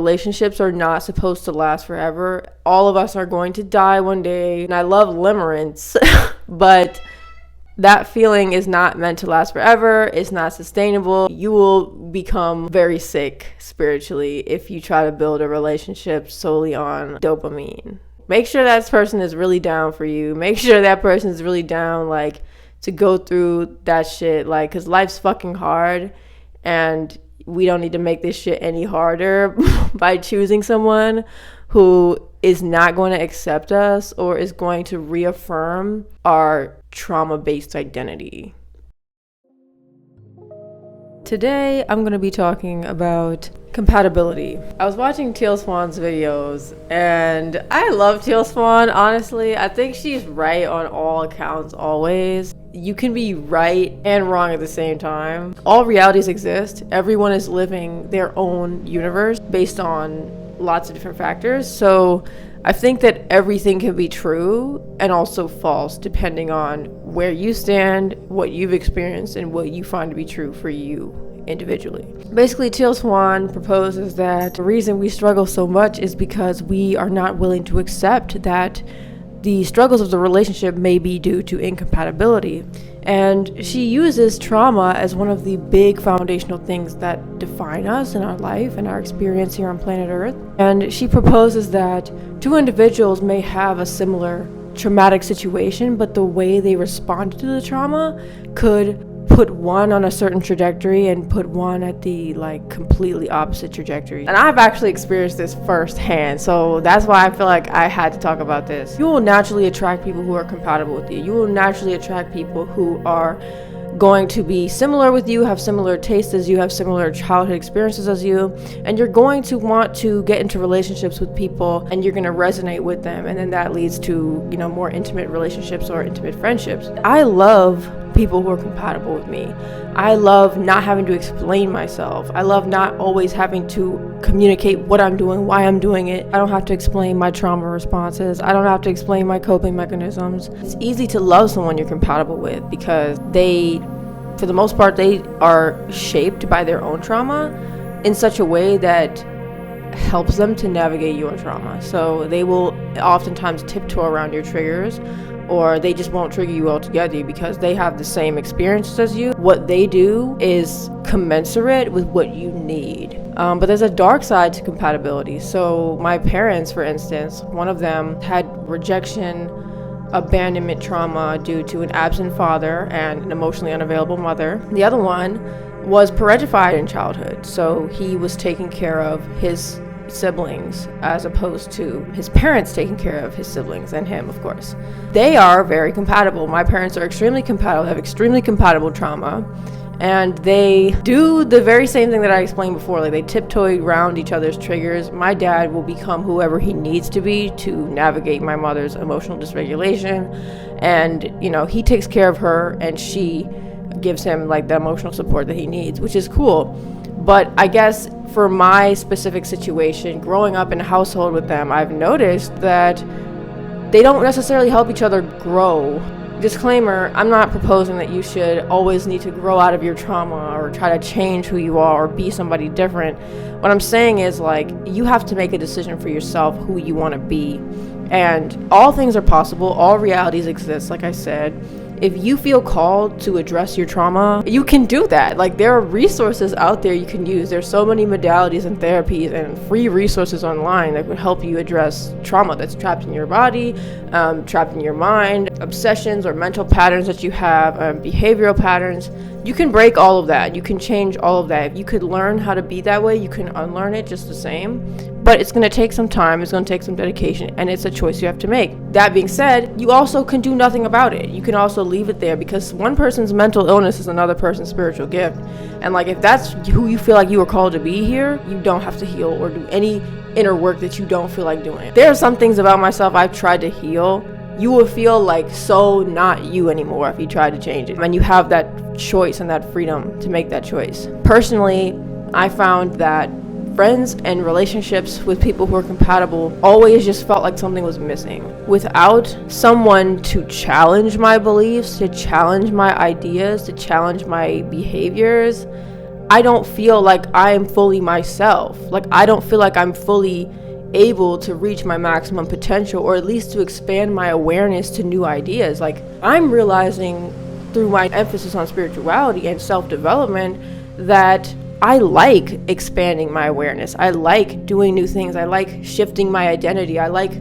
Relationships are not supposed to last forever. All of us are going to die one day. And I love limerence, but that feeling is not meant to last forever. It's not sustainable. You will become very sick spiritually if you try to build a relationship solely on dopamine. Make sure that person is really down for you. Make sure that person is really down, like, to go through that shit, like, because life's fucking hard, and we don't need to make this shit any harder by choosing someone who is not going to accept us or is going to reaffirm our trauma-based identity. Today, I'm going to be talking about compatibility. I was watching Teal Swan's videos, and I love Teal Swan, honestly. I think she's right on all accounts, always. You can be right and wrong at the same time. All realities exist. Everyone is living their own universe based on lots of different factors. So I think that everything can be true and also false depending on where you stand, what you've experienced, and what you find to be true for you individually. Basically, Teal Swan proposes that the reason we struggle so much is because we are not willing to accept that the struggles of the relationship may be due to incompatibility. And she uses trauma as one of the big foundational things that define us in our life and our experience here on planet Earth. And she proposes that two individuals may have a similar traumatic situation, but the way they respond to the trauma could put one on a certain trajectory and put one at the completely opposite trajectory. And I've actually experienced this firsthand, so that's why I feel like I had to talk about this. You will naturally attract people who are compatible with you. You will naturally attract people who are going to be similar with you, have similar tastes as you, have similar childhood experiences as you, and you're going to want to get into relationships with people, and you're going to resonate with them, and then that leads to, more intimate relationships or intimate friendships. I love people who are compatible with me. I love not having to explain myself. I love not always having to communicate what I'm doing, why I'm doing it. I don't have to explain my trauma responses. I don't have to explain my coping mechanisms. It's easy to love someone you're compatible with because they, for the most part, they are shaped by their own trauma in such a way that helps them to navigate your trauma. So they will oftentimes tiptoe around your triggers, or they just won't trigger you altogether because they have the same experiences as you. What they do is commensurate with what you need. But there's a dark side to compatibility. So my parents, for instance, one of them had rejection, abandonment trauma due to an absent father and an emotionally unavailable mother. The other one was parentified in childhood. So he was taking care of his siblings as opposed to his parents taking care of his siblings and him, of course. They are very compatible. My parents are extremely compatible, have extremely compatible trauma, and they do the very same thing that I explained before. Like, they tiptoe around each other's triggers. My dad will become whoever he needs to be to navigate my mother's emotional dysregulation, and he takes care of her and she gives him the emotional support that he needs, which is cool. But I guess for my specific situation, growing up in a household with them, I've noticed that they don't necessarily help each other grow. Disclaimer, I'm not proposing that you should always need to grow out of your trauma or try to change who you are or be somebody different. What I'm saying is, you have to make a decision for yourself who you want to be. And all things are possible. All realities exist, like I said. If you feel called to address your trauma, you can do that. There are resources out there you can use. There's so many modalities and therapies and free resources online that would help you address trauma that's trapped in your body, trapped in your mind, obsessions or mental patterns that you have, behavioral patterns. You can break all of that. You can change all of that. If you could learn how to be that way, you can unlearn it just the same. But it's going to take some time, it's going to take some dedication, and it's a choice you have to make. That being said, you also can do nothing about it. You can also leave it there, because one person's mental illness is another person's spiritual gift. And if that's who you feel like you were called to be here, you don't have to heal or do any inner work that you don't feel like doing. There are some things about myself I've tried to heal. You will feel so not you anymore if you try to change it. And you have that choice and that freedom to make that choice. Personally, I found that friends and relationships with people who are compatible always just felt like something was missing. Without someone to challenge my beliefs, to challenge my ideas, to challenge my behaviors, I don't feel like I am fully myself. Like, I don't feel like I'm fully able to reach my maximum potential, or at least to expand my awareness to new ideas. Like, I'm realizing through my emphasis on spirituality and self-development that I like expanding my awareness. I like doing new things. I like shifting my identity. I like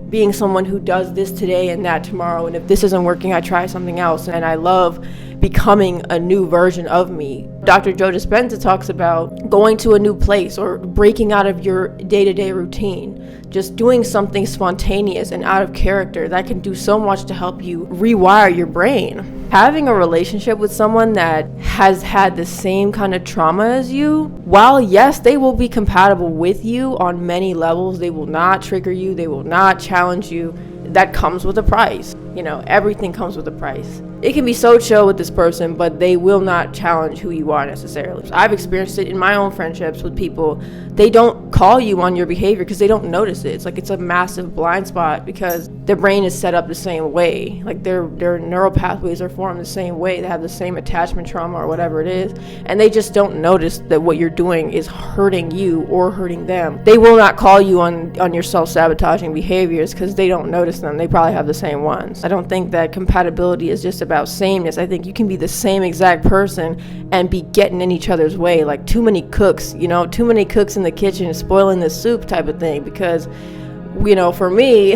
being someone who does this today and that tomorrow. And if this isn't working, I try something else. And I love becoming a new version of me. Dr. Joe Dispenza talks about going to a new place or breaking out of your day-to-day routine, just doing something spontaneous and out of character that can do so much to help you rewire your brain. Having a relationship with someone that has had the same kind of trauma as you, while yes, they will be compatible with you on many levels, they will not trigger you, they will not challenge you. That comes with a price. Everything comes with a price. It can be so chill with this person, but they will not challenge who you are necessarily. I've experienced it in my own friendships with people. They don't call you on your behavior because they don't notice it. It's like it's a massive blind spot because their brain is set up the same way. Like their neural pathways are formed the same way. They have the same attachment trauma or whatever it is. And they just don't notice that what you're doing is hurting you or hurting them. They will not call you on your self-sabotaging behaviors because they don't notice them. They probably have the same ones. I don't think that compatibility is just about sameness. I think you can be the same exact person and be getting in each other's way. Like too many cooks in the kitchen spoiling the soup type of thing. Because, for me,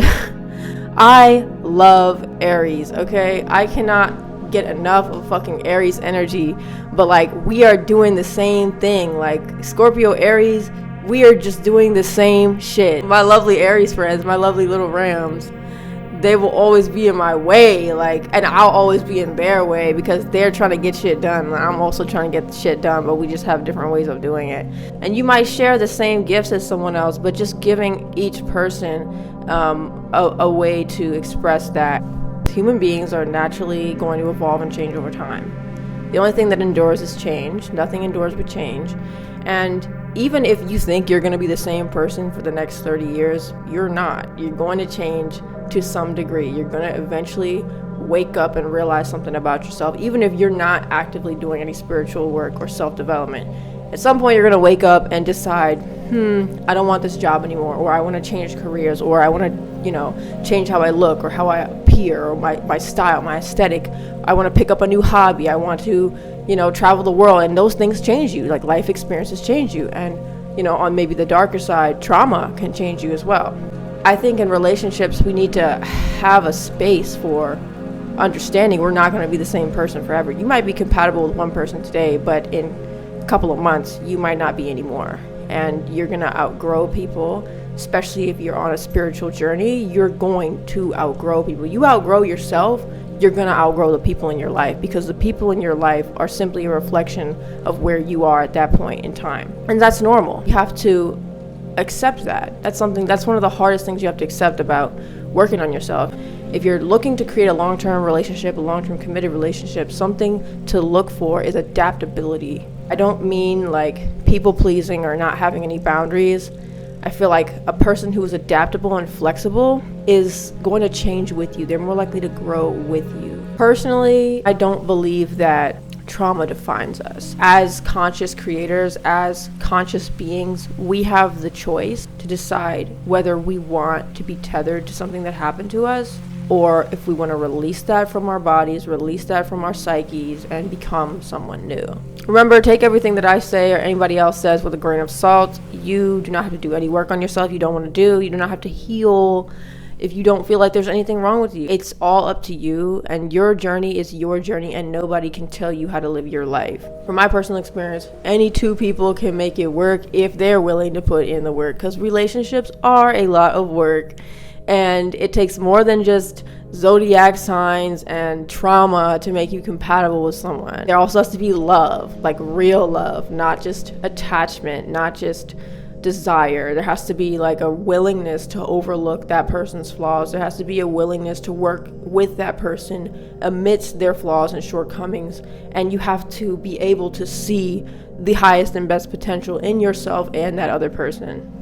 I love Aries, okay? I cannot get enough of fucking Aries energy. But like, we are doing the same thing. Like Scorpio, Aries, we are just doing the same shit. My lovely Aries friends, my lovely little Rams, they will always be in my way, and I'll always be in their way because they're trying to get shit done. And I'm also trying to get shit done, but we just have different ways of doing it. And you might share the same gifts as someone else, but just giving each person a way to express that. Human beings are naturally going to evolve and change over time. The only thing that endures is change. Nothing endures but change. And even if you think you're going to be the same person for the next 30 years, you're not. You're going to change to some degree. You're going to eventually wake up and realize something about yourself, even if you're not actively doing any spiritual work or self-development. At some point, you're going to wake up and decide, I don't want this job anymore, or I want to change careers, or I want to, change how I look or how I appear, or my style, my aesthetic. I want to pick up a new hobby. I want to, travel the world, and those things change you. Like life experiences change you, and on maybe the darker side, trauma can change you as well. I think in relationships, we need to have a space for understanding we're not going to be the same person forever. You might be compatible with one person today, but in a couple of months, you might not be anymore. And you're going to outgrow people, especially if you're on a spiritual journey. You're going to outgrow people. You outgrow yourself, you're going to outgrow the people in your life, because the people in your life are simply a reflection of where you are at that point in time. And that's normal. You have to accept that. That's one of the hardest things you have to accept about working on yourself. If you're looking to create a long-term relationship, a long-term committed relationship, something to look for is adaptability. I don't mean like people-pleasing or not having any boundaries. I feel like a person who is adaptable and flexible is going to change with you. They're more likely to grow with you. Personally, I don't believe that trauma defines us. As conscious creators, as conscious beings, we have the choice to decide whether we want to be tethered to something that happened to us, or if we want to release that from our bodies, release that from our psyches, and become someone new. Remember, take everything that I say or anybody else says with a grain of salt. You do not have to do any work on yourself you don't want to do. You do not have to heal if you don't feel like there's anything wrong with you. It's all up to you, and your journey is your journey, and nobody can tell you how to live your life. From my personal experience, any two people can make it work if they're willing to put in the work, because relationships are a lot of work, and it takes more than just zodiac signs and trauma to make you compatible with someone. There also has to be love, like real love, not just attachment, not just desire. There has to be like a willingness to overlook that person's flaws. There has to be a willingness to work with that person amidst their flaws and shortcomings, and you have to be able to see the highest and best potential in yourself and that other person.